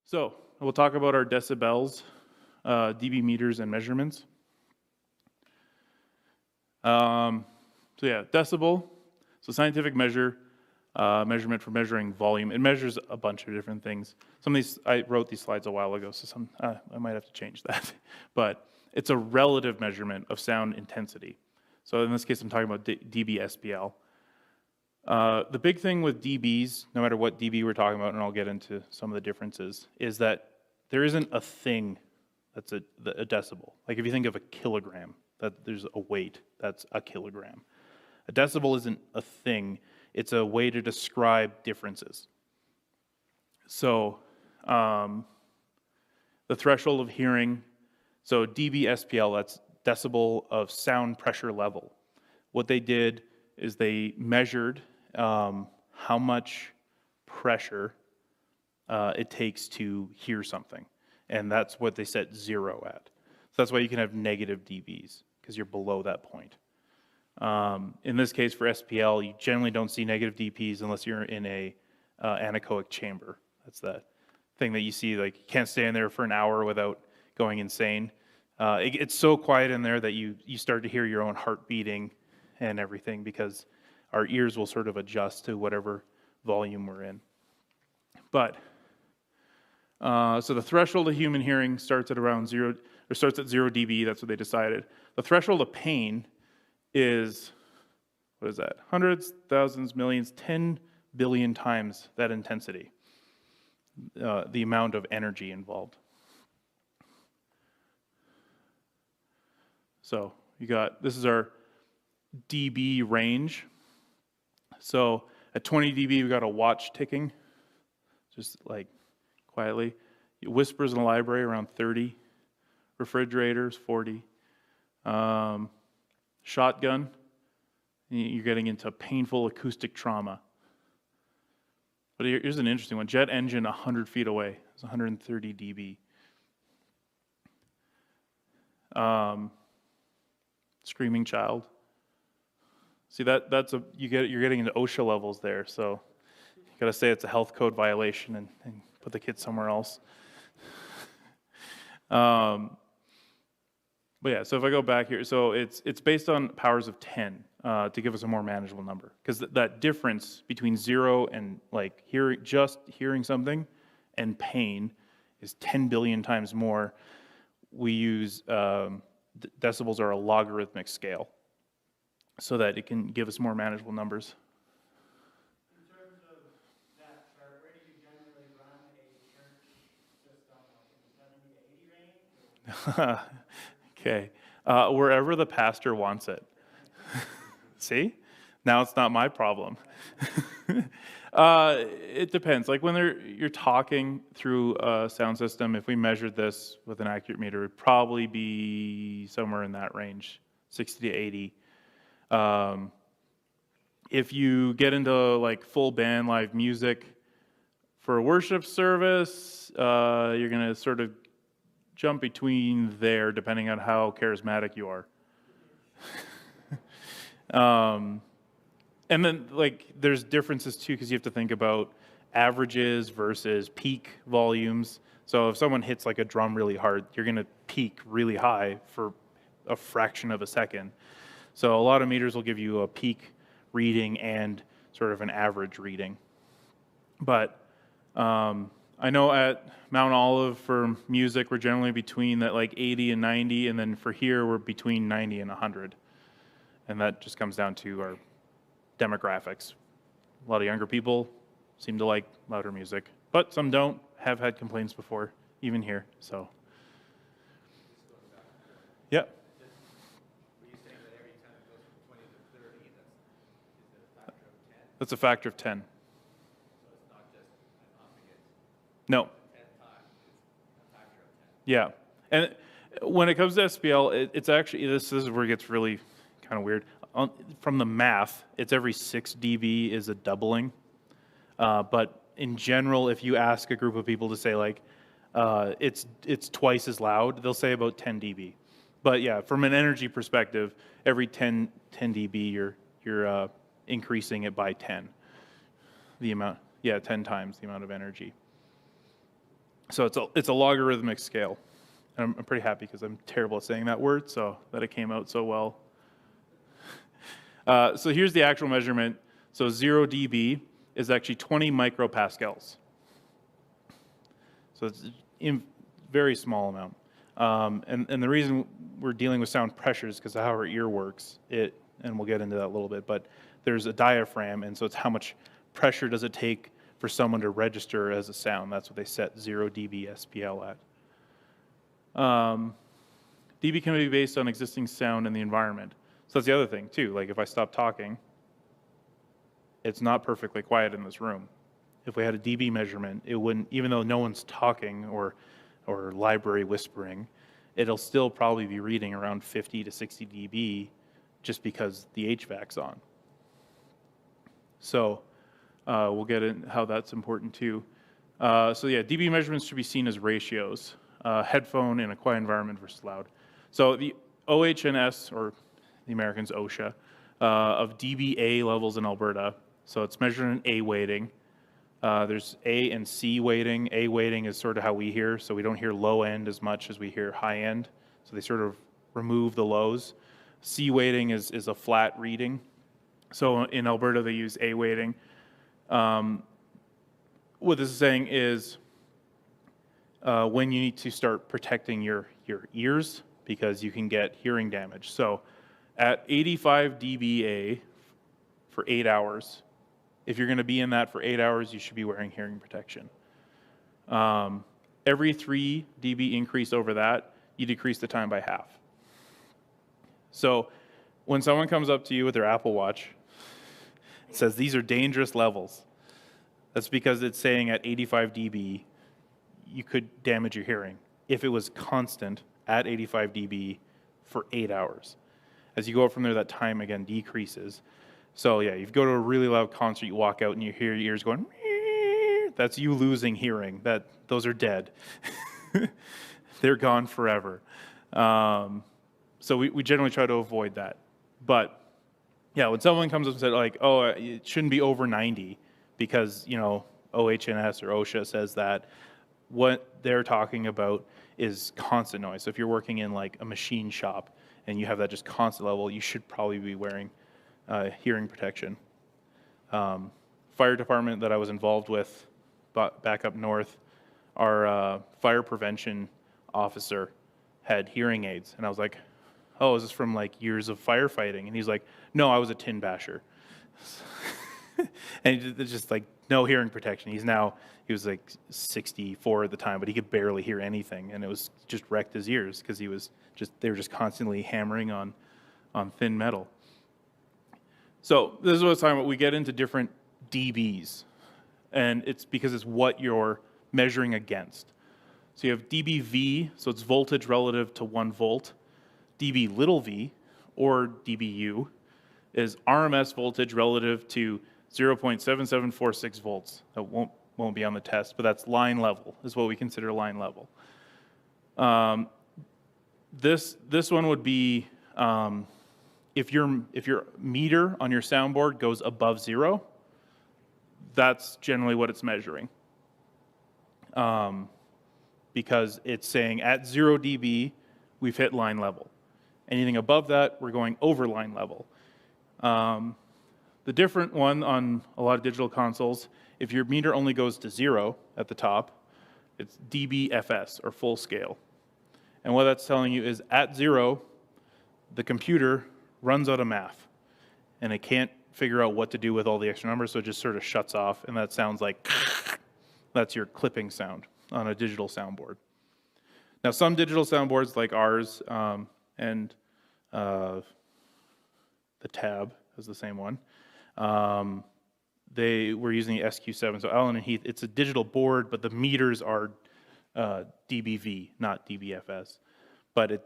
So we'll talk about our decibels, dB meters, and measurements. Decibel, so scientific measurement for measuring volume. It measures a bunch of different things. Some of these, I wrote these slides a while ago, so I might have to change that. But it's a relative measurement of sound intensity. So in this case, I'm talking about dB SPL. The big thing with dBs, no matter what dB we're talking about, and I'll get into some of the differences, is that there isn't a thing that's a decibel. Like if you think of a kilogram, that there's a weight, that's a kilogram. A decibel isn't a thing, it's a way to describe differences. So the threshold of hearing, so dB SPL, that's decibel of sound pressure level. What they did is they measured how much pressure it takes to hear something. And that's what they set 0 at. So that's why you can have negative dBs, because you're below that point. In this case, for SPL, you generally don't see negative dBs unless you're in a anechoic chamber. That's that thing that you see, like you can't stay in there for an hour without going insane. It's so quiet in there that you start to hear your own heart beating and everything, because our ears will sort of adjust to whatever volume we're in. But so the threshold of human hearing starts at around 0 dB. That's what they decided. The threshold of pain is, what is that? Hundreds, thousands, millions, 10 billion times that intensity. The amount of energy involved. So this is our dB range. So at 20 dB, we got a watch ticking, just like quietly. Whispers in the library around 30. Refrigerators, 40. Shotgun, you're getting into painful acoustic trauma. But here's an interesting one. Jet engine 100 feet away. It's 130 dB. Screaming child. See, you're getting into OSHA levels there, so you got to say it's a health code violation and put the kid somewhere else. But yeah, so if I go back here, so it's based on powers of 10 to give us a more manageable number, because that difference between 0 and like hearing something and pain is 10 billion times more. We use decibels are a logarithmic scale, so that it can give us more manageable numbers. In terms of that chart, where do you generally run a church system, like in the 70 to 80 range? Okay, wherever the pastor wants it. See? Now it's not my problem. It depends. Like when you're talking through a sound system, if we measured this with an accurate meter, it would probably be somewhere in that range, 60 to 80. If you get into like full band live music for a worship service, you're going to sort of jump between there depending on how charismatic you are. And then like there's differences too, because you have to think about averages versus peak volumes. So if someone hits like a drum really hard, you're going to peak really high for a fraction of a second. So a lot of meters will give you a peak reading and sort of an average reading. But I know at Mount Olive for music, we're generally between that like 80 and 90, and then for here, we're between 90 and 100. And that just comes down to our demographics. A lot of younger people seem to like louder music, but some don't. Have had complaints before, even here, so. Yeah. That's a factor of 10. So it's not just an opposite. No. 10 times, it's a factor of 10. Yeah. And when it comes to SPL, it's actually, this is where it gets really kind of weird. From the math, it's every 6 dB is a doubling. But in general, if you ask a group of people to say like, it's twice as loud, they'll say about 10 dB. But yeah, from an energy perspective, every 10 dB, you're increasing it by 10. The amount, 10 times the amount of energy. So it's a logarithmic scale. And I'm pretty happy because I'm terrible at saying that word, so that it came out so well. So here's the actual measurement. So 0 dB is actually 20 micropascals. So it's a very small amount. And the reason we're dealing with sound pressure is because of how our ear works. And we'll get into that a little bit, but there's a diaphragm, and so it's how much pressure does it take for someone to register as a sound. That's what they set 0 dB SPL at. dB can be based on existing sound in the environment. So that's the other thing too. Like if I stop talking, it's not perfectly quiet in this room. If we had a dB measurement, it wouldn't, even though no one's talking or library whispering, it'll still probably be reading around 50 to 60 dB just because the HVAC's on. So we'll get in how that's important too. So yeah, dB measurements should be seen as ratios. Headphone in a quiet environment versus loud. So the OHS, or the Americans OSHA, of dBA levels in Alberta, so it's measured in A weighting. There's A and C weighting. A weighting is sort of how we hear, so we don't hear low end as much as we hear high end. So they sort of remove the lows. C weighting is a flat reading. So in Alberta, they use A weighting. What this is saying is when you need to start protecting your ears because you can get hearing damage. So at 85 dBA for 8 hours, if you're going to be in that for 8 hours, you should be wearing hearing protection. Every 3 dB increase over that, you decrease the time by half. So when someone comes up to you with their Apple Watch, it says these are dangerous levels. That's because it's saying at 85 dB, you could damage your hearing if it was constant at 85 dB for 8 hours. As you go up from there, that time again decreases. So yeah, if you go to a really loud concert, you walk out and you hear your ears going, that's you losing hearing. Those are dead. They're gone forever. So we generally try to avoid that. But yeah, when someone comes up and says like, oh, it shouldn't be over 90 because, OHS or OSHA says that, what they're talking about is constant noise. So if you're working in like a machine shop and you have that just constant level, you should probably be wearing hearing protection. Fire department that I was involved with back up north, our fire prevention officer had hearing aids. And I was like, oh, is this from like years of firefighting? And he's like, no, I was a tin basher. And it's just like no hearing protection. He was like 64 at the time, but he could barely hear anything. And it was just wrecked his ears because they were just constantly hammering on thin metal. So this is what I was talking about. We get into different dBs, and it's because it's what you're measuring against. So you have dBV, so it's voltage relative to 1 volt. dB little v, or dBu, is RMS voltage relative to 0.7746 volts. That won't be on the test, but that's line level, is what we consider line level. This one would be if your meter on your soundboard goes above 0, that's generally what it's measuring. Because it's saying at 0 dB, we've hit line level. Anything above that, we're going over line level. The different one on a lot of digital consoles, if your meter only goes to 0 at the top, it's dBFS, or full scale. And what that's telling you is at 0, the computer runs out of math, and it can't figure out what to do with all the extra numbers, so it just sort of shuts off, and that sounds like that's your clipping sound on a digital soundboard. Now, some digital soundboards like ours and the Tab is the same one. They were using the SQ7, so Allen and Heath. It's a digital board, but the meters are dBV, not dBFS. But it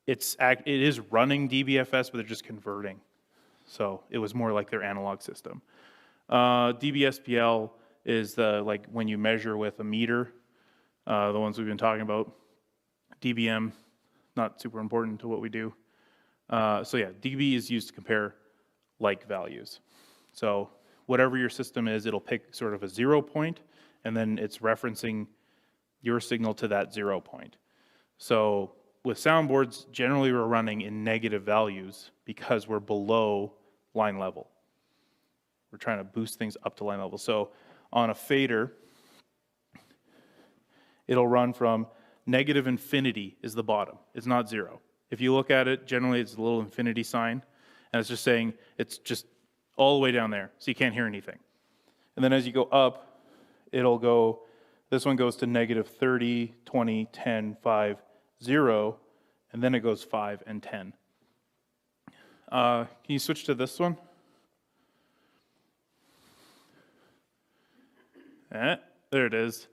is running dBFS, but they're just converting. So it was more like their analog system. dBSPL is like when you measure with a meter, the ones we've been talking about. dBm, not super important to what we do. So yeah, dB is used to compare like values. So whatever your system is, it'll pick sort of a 0 point, and then it's referencing your signal to that 0 point. So with soundboards, generally we're running in negative values because we're below line level. We're trying to boost things up to line level. So on a fader, it'll run from negative infinity is the bottom. It's not 0. If you look at it, generally it's a little infinity sign, and it's just saying it's just all the way down there, so you can't hear anything. And then as you go up, it'll go, this one goes to negative 30, 20, 10, 5, 0, and then it goes 5 and 10. Can you switch to this one? There it is.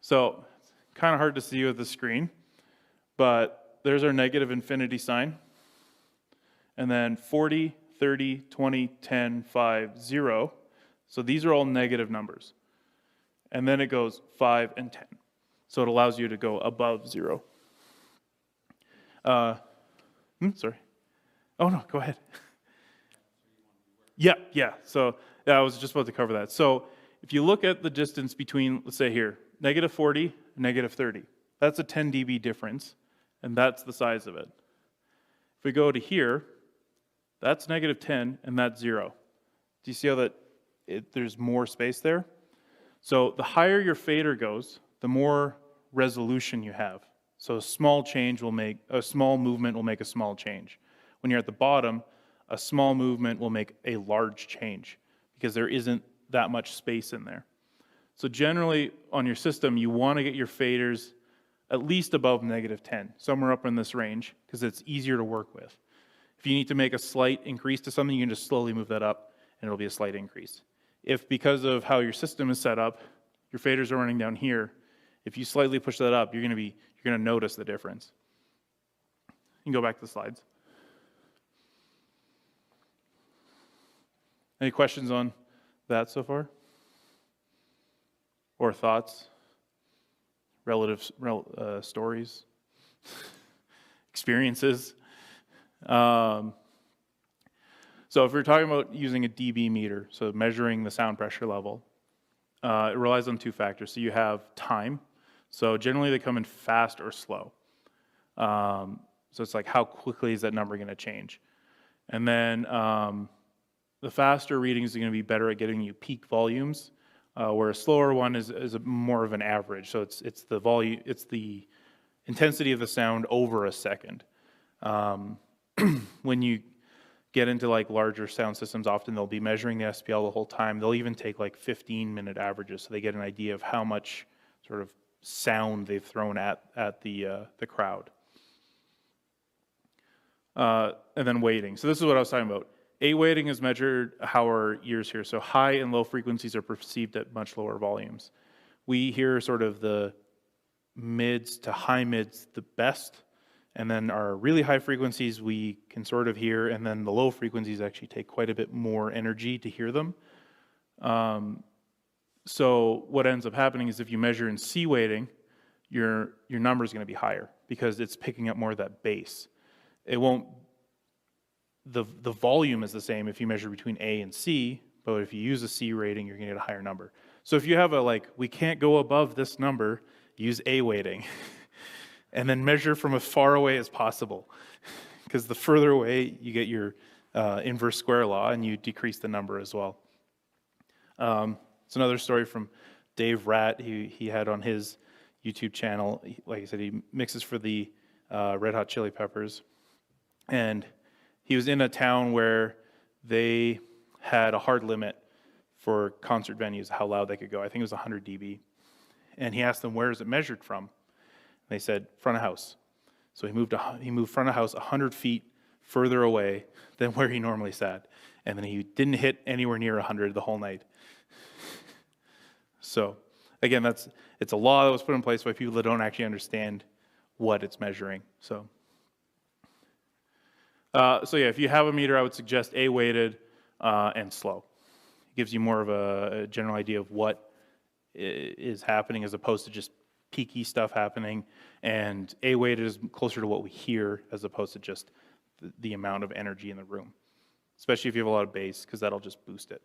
So, kind of hard to see with the screen, but there's our negative infinity sign. And then 40, 30, 20, 10, 5, 0. So these are all negative numbers. And then it goes 5 and 10. So it allows you to go above 0. Sorry. Oh, no, go ahead. Yeah. So I was just about to cover that. So if you look at the distance between, let's say here, negative 40, negative 30, that's a 10 dB difference, and that's the size of it. If we go to here, that's negative 10, and that's 0. Do you see how that there's more space there? So the higher your fader goes, the more resolution you have. So a small movement will make a small change. When you're at the bottom, a small movement will make a large change because there isn't that much space in there. So generally on your system, you want to get your faders at least above negative 10, somewhere up in this range, because it's easier to work with. If you need to make a slight increase to something, you can just slowly move that up, and it'll be a slight increase. If because of how your system is set up, your faders are running down here, if you slightly push that up, you're going to notice the difference. You can go back to the slides. Any questions on that so far? Or thoughts? Relative stories? Experiences? So if we're talking about using a dB meter, so measuring the sound pressure level, it relies on two factors. So you have time. So generally they come in fast or slow. So it's like how quickly is that number going to change? And then the faster readings are going to be better at getting you peak volumes, where a slower one is more of an average. So it's the volume, it's the intensity of the sound over a second. When you get into like larger sound systems, often they'll be measuring the SPL the whole time. They'll even take like 15-minute averages, so they get an idea of how much sort of sound they've thrown at the crowd. And then weighting. So this is what I was talking about. A weighting is measured how our ears hear. So high and low frequencies are perceived at much lower volumes. We hear sort of the mids to high mids the best, and then our really high frequencies we can sort of hear, and then the low frequencies actually take quite a bit more energy to hear them. So what ends up happening is if you measure in C weighting, your number is going to be higher because it's picking up more of that bass. It won't. The volume is the same if you measure between A and C, but if you use a C rating, you're going to get a higher number. So if you have we can't go above this number, use A weighting, and then measure from as far away as possible, because the further away you get your inverse square law, and you decrease the number as well. It's another story from Dave Ratt. He had on his YouTube channel. Like I said, he mixes for the Red Hot Chili Peppers, and he was in a town where they had a hard limit for concert venues, how loud they could go. I think it was 100 dB. And he asked them, where is it measured from? And they said, front of house. So he moved front of house 100 feet further away than where he normally sat. And then he didn't hit anywhere near 100 the whole night. So again, it's a law that was put in place by people that don't actually understand what it's measuring. So yeah, if you have a meter, I would suggest A weighted and slow. It gives you more of a general idea of what is happening as opposed to just peaky stuff happening. And A weighted is closer to what we hear as opposed to just the amount of energy in the room, especially if you have a lot of bass, because that'll just boost it.